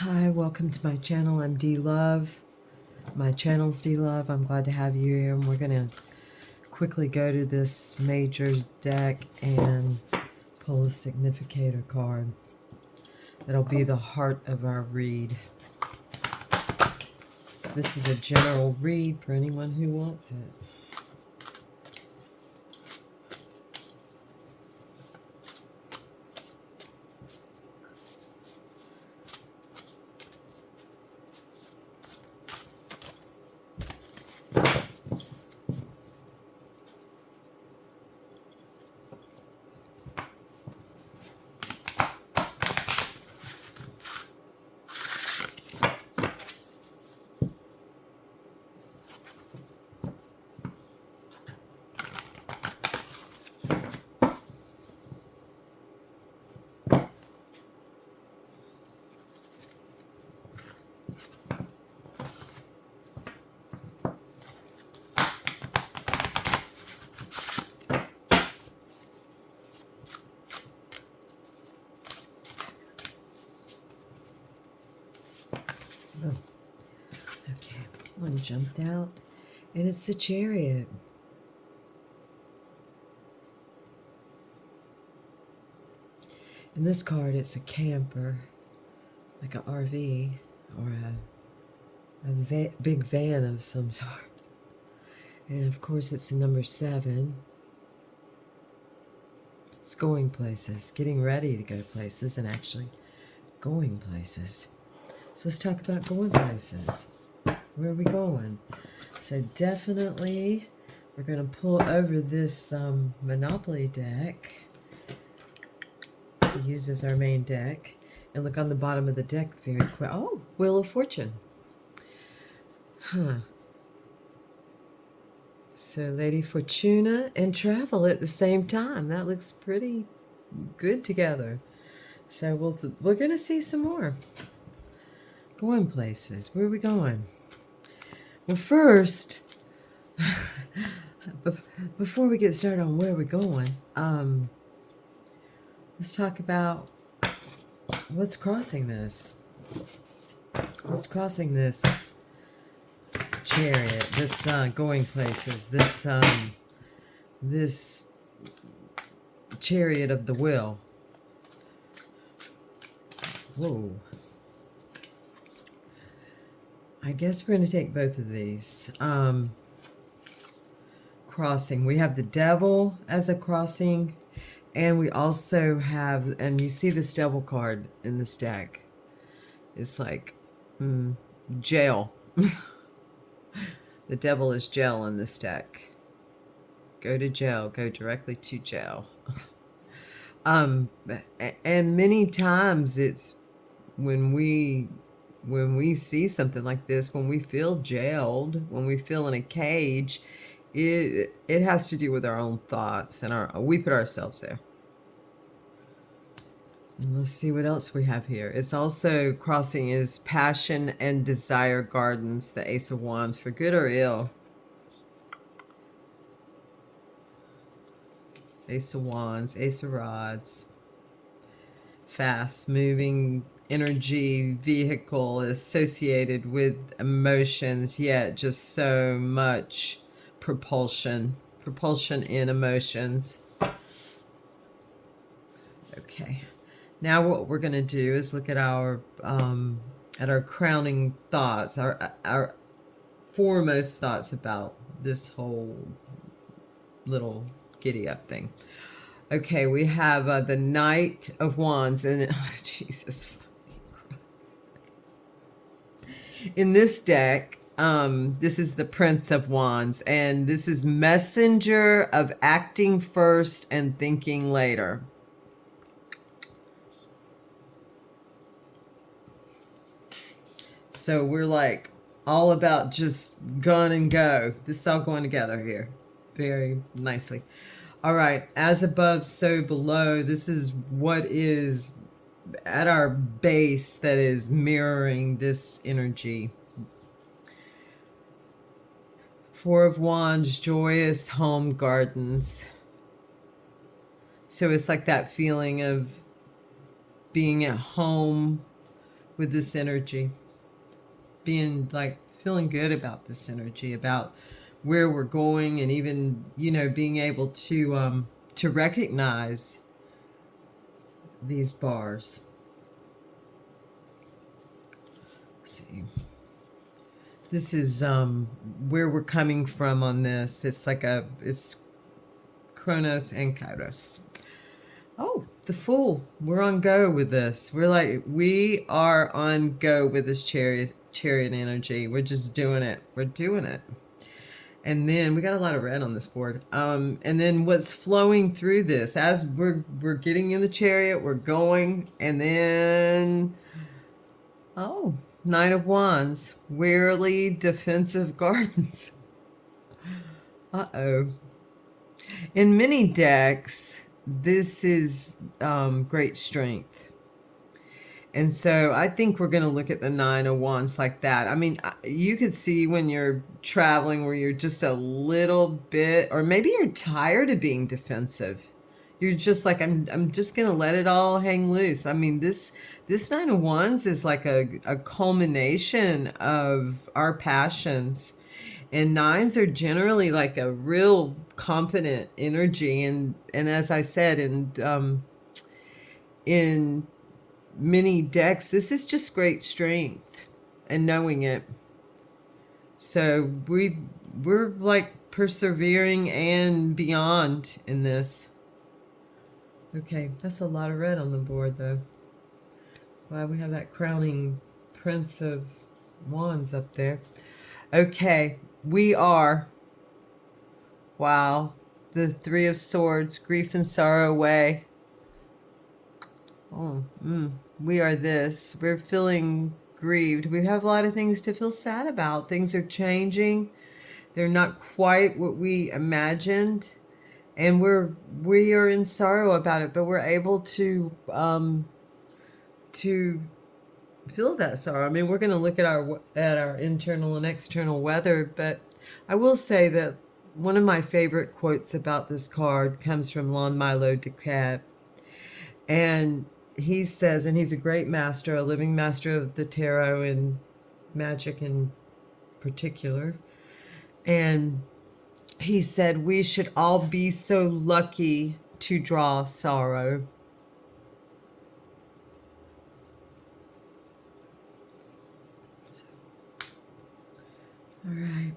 Hi, welcome to my channel. I'm D Love. My channel's D Love. I'm glad to have you here. And we're going to quickly go to this major deck and pull a significator card. That'll be the heart of our read. This is a general read for anyone who wants it. Oh, okay. One jumped out, and it's the Chariot. In this card, it's a camper, like an RV or a big van of some sort. And of course, it's the number 7. It's going places, getting ready to go places, and actually going places. So let's talk about going places. Where are we going? So definitely, we're going to pull over this Monopoly deck to use as our main deck. And look on the bottom of the deck very quick. Oh, Wheel of Fortune. Huh. So Lady Fortuna and travel at the same time. That looks pretty good together. So we're going to see some more. Going places. Where are we going? Well, first, before we get started on where we're going, let's talk about what's crossing this. What's crossing this Chariot, this going places, this Chariot of the Will. Whoa. I guess we're going to take both of these. Crossing. We have the Devil as a crossing, and we also have, and you see this Devil card in this deck. It's like jail. The Devil is jail in this deck. Go to jail. Go directly to jail. And many times it's when we see something like this, when we feel jailed, when we feel in a cage, it has to do with our own thoughts, and we put ourselves there. And let's see what else we have here. It's also crossing is Passion and Desire Gardens, the Ace of Wands, for good or ill. Ace of Wands, Ace of Rods. Fast moving energy vehicle associated with emotions, yet just so much propulsion in emotions. Okay, now what we're going to do is look at our crowning thoughts, our foremost thoughts about this whole little giddy up thing. Okay, we have the Knight of Wands, and Jesus. In this deck, This is the Prince of Wands, and this is messenger of acting first and thinking later. So we're like all about just gun and go. This is all going together here very nicely. All right, as above, so below. This is what is at our base that is mirroring this energy. Four of Wands, joyous home gardens. So it's like that feeling of being at home with this energy. Being like feeling good about this energy, about where we're going, and even, you know, being able to recognize these bars. Let's see. This is where we're coming from on this. It's like it's Kronos and Kairos. Oh, the Fool. We're on go with this. We are on go with this chariot energy. We're just doing it. We're doing it. And then we got a lot of red on this board. And then what's flowing through this as we're getting in the chariot, we're going, and then Knight of Wands, wearily defensive gardens. Uh-oh. In many decks, this is great strength. And so I think we're going to look at the Nine of Wands like that. I mean, you could see when you're traveling where you're just a little bit, or maybe you're tired of being defensive. You're just like, I'm just going to let it all hang loose. I mean, this Nine of Wands is like a culmination of our passions. And nines are generally like a real confident energy. And as I said, in many decks, this is just great strength and knowing it. So we're like persevering and beyond in this. Okay, that's a lot of red on the board though. Glad we have that crowning Prince of Wands up there. Okay, we are, wow, the Three of Swords, grief and sorrow away. We are this. We're feeling grieved. We have a lot of things to feel sad about. Things are changing. They're not quite what we imagined. And we are in sorrow about it, but we're able to feel that sorrow. I mean, we're going to look at our internal and external weather, but I will say that one of my favorite quotes about this card comes from Lon Milo DeCab. And he says, and he's a great master, a living master of the tarot and magic in particular. And he said, we should all be so lucky to draw sorrow. All right.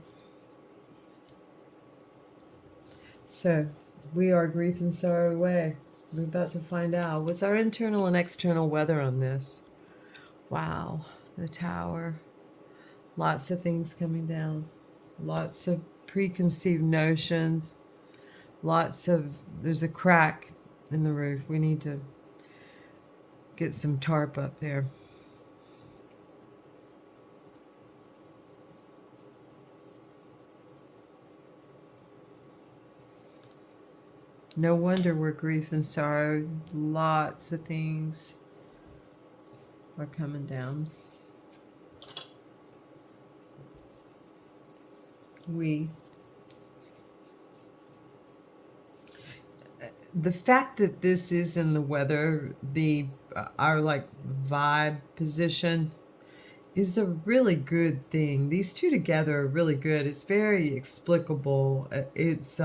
So we are grief and sorrow away. We're about to find out. What's our internal and external weather on this? Wow, the Tower. Lots of things coming down. Lots of preconceived notions. There's a crack in the roof. We need to get some tarp up there. No wonder we're grief and sorrow. Lots of things are coming down. The fact that this is in the weather, our like vibe position, is a really good thing. These two together are really good. It's very explicable. It's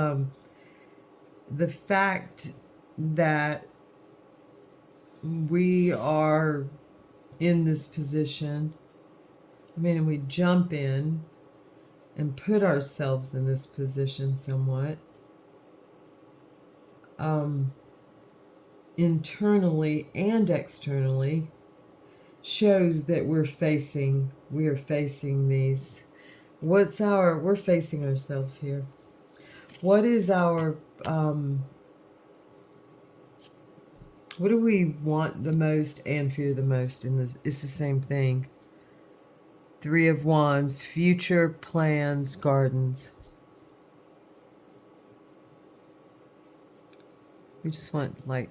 the fact that we are in this position. I mean, and we jump in and put ourselves in this position somewhat. Internally and externally shows that we are facing these we're facing ourselves here. What is our, what do we want the most and fear the most in this? It's the same thing. Three of Wands, future plans, gardens. We just want like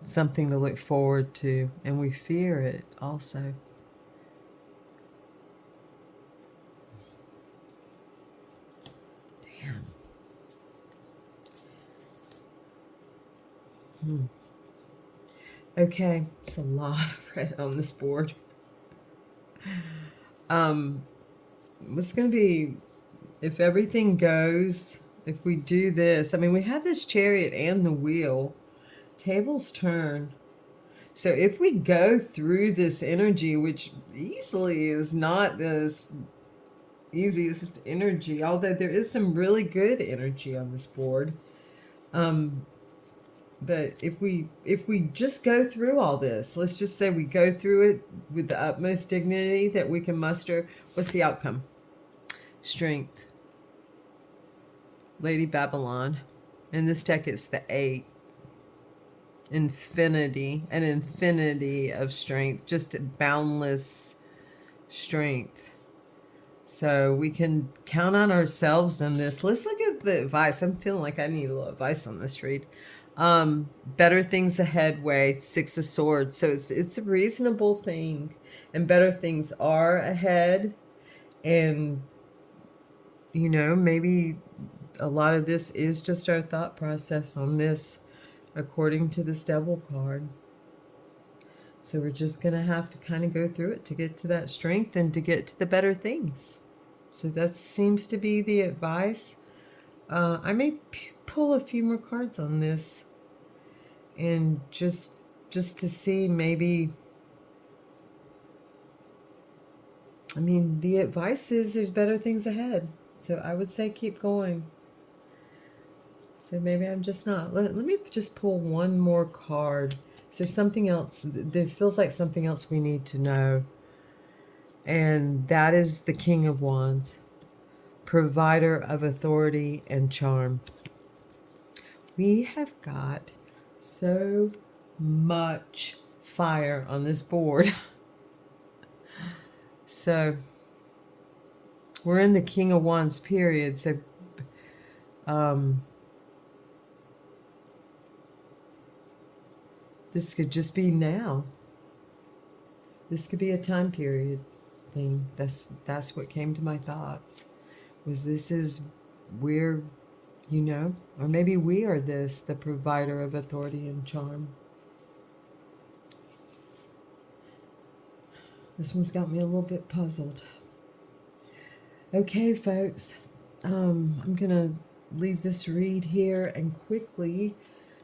something to look forward to, and we fear it also. Damn. Okay, it's a lot of red on this board. What's going to be, if everything goes, if we do this, I mean, we have this Chariot and the Wheel. Tables turn. So if we go through this energy, which easily is not this easiest energy, although there is some really good energy on this board. But if we just go through all this, let's just say we go through it with the utmost dignity that we can muster, what's the outcome? Strength. Lady Babylon. In this deck, it's the 8. Infinity. An infinity of strength. Just boundless strength. So we can count on ourselves in this. Let's look at the advice. I'm feeling like I need a little advice on this read. Better things ahead way, 6 of Swords. So it's a reasonable thing, and better things are ahead. And you know, maybe a lot of this is just our thought process on this, according to this Devil card. So we're just going to have to kind of go through it to get to that strength and to get to the better things. So that seems to be the advice. I may pull a few more cards on this, and just to see maybe, I mean, the advice is there's better things ahead. So I would say keep going. So maybe I'm just not. Let me just pull one more card. Is there something else? There feels like something else we need to know. And that is the King of Wands. Provider of authority and charm. We have got so much fire on this board. So we're in the King of Wands period. So this could just be now. This could be a time period thing. That's what came to my thoughts. Was this is we're, you know, or maybe we are this, the provider of authority and charm. This one's got me a little bit puzzled. Okay, folks, I'm gonna leave this read here and quickly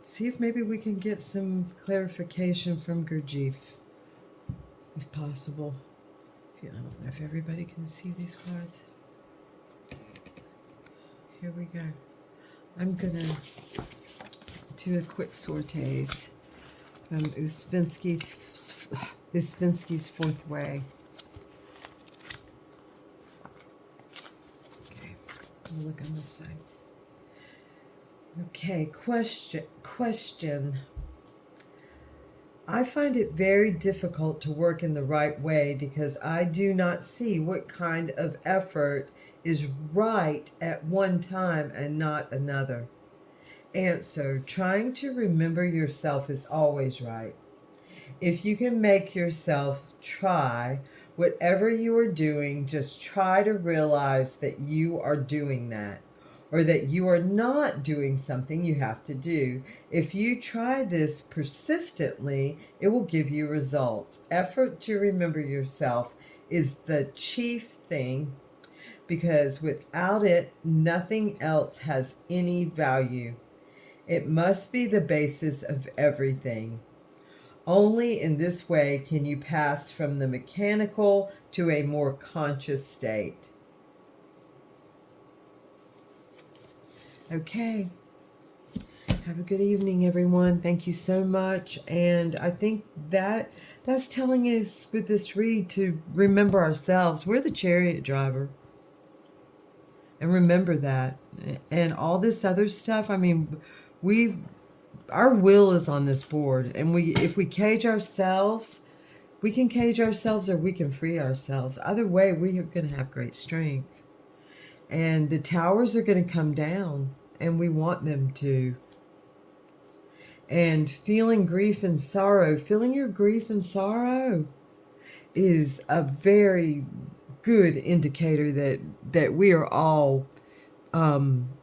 see if maybe we can get some clarification from Gurdjieff, if possible. I don't know if everybody can see these cards. Here we go. I'm gonna do a quick sorties from Uspensky's Fourth Way. Okay, I'll look on this side. Okay, question. I find it very difficult to work in the right way because I do not see what kind of effort is right at one time and not another. Answer, trying to remember yourself is always right. If you can make yourself try whatever you are doing, just try to realize that you are doing that, or that you are not doing something you have to do. If you try this persistently, it will give you results. Effort to remember yourself is the chief thing, because without it, nothing else has any value. It must be the basis of everything. Only in this way can you pass from the mechanical to a more conscious state. Okay. Have a good evening, everyone. Thank you so much. And I think that's telling us with this read to remember ourselves. We're the chariot driver. And remember that. And all this other stuff, I mean, our will is on this board. And if we cage ourselves, we can cage ourselves or we can free ourselves. Either way, we are going to have great strength. And the towers are going to come down, and we want them to. And feeling grief and sorrow, feeling your grief and sorrow is a very good indicator that we are all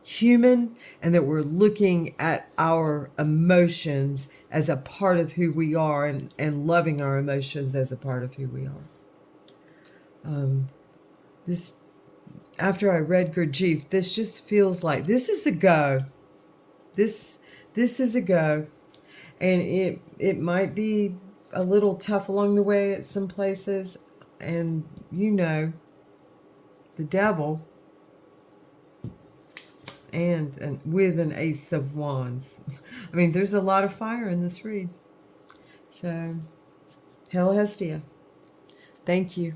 human, and that we're looking at our emotions as a part of who we are, and loving our emotions as a part of who we are. This, after I read Gurdjieff, this just feels like this is a go. This is a go. And it might be a little tough along the way at some places. And the devil, and with an Ace of Wands. I mean, there's a lot of fire in this read. So, Hail Hestia. Thank you.